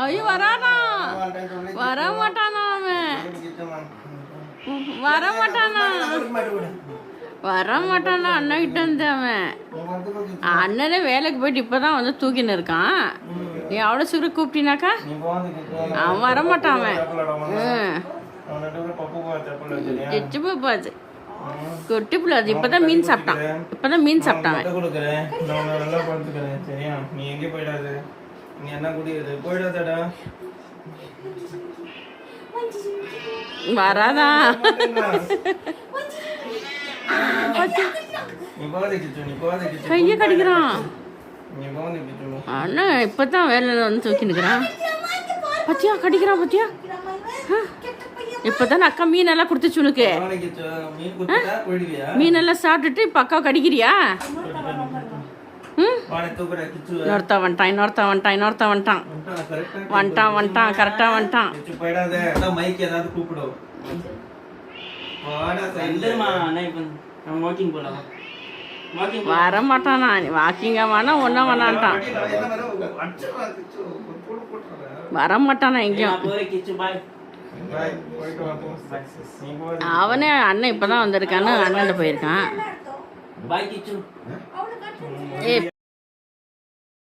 ஐயோ வரானா, வரமாட்டானா அவன், வரமாட்டானா, வரமாட்டானா அண்ணன் கிட்ட இருந்து அவன். அண்ணனே வேலைக்கு போயிட்டு இப்பதான் வந்து தூக்கின்னு இருக்கான். நீ அவ்வளோ சீக்கிரம் கூப்பிட்டினாக்கா அவன் வரமாட்டான். அவன் கிச்சு பாப்பாச்சு குட்டி பிள்ளை. அது இப்பதான் மீன் சாப்பிட்டான், இப்பதான் மீன் சாப்பிட்டான். வராதா கைய கடிக்கிறான் அண்ணா. இப்பதான் வேலையில வந்து தூக்கி நிற்கிறான். பத்தியா கடிக்கிறான், பத்தியா. இப்பதானே அக்கா மீனெல்லாம் கொடுத்துச்சு உனக்கு. மீனெல்லாம் சாப்பிட்டுட்டு இப்ப அக்கா கடிக்கிறியா? இன்னொருத்தன் வந்துட்டான், இன்னொருத்தன் வந்துட்டான், இன்னொருத்தன் வந்துட்டான், வந்துட்டான் வந்துட்டான், கரெக்டா வந்துட்டான். வரமாட்டானா, வாக்கிங்கா வேணா ஒன்னா வேணான்ட்டான். வரமாட்டானா எங்கேயும். அவனே அண்ணன் இப்பதான் வந்திருக்கான்னு அண்ணன் போயிருக்கான்.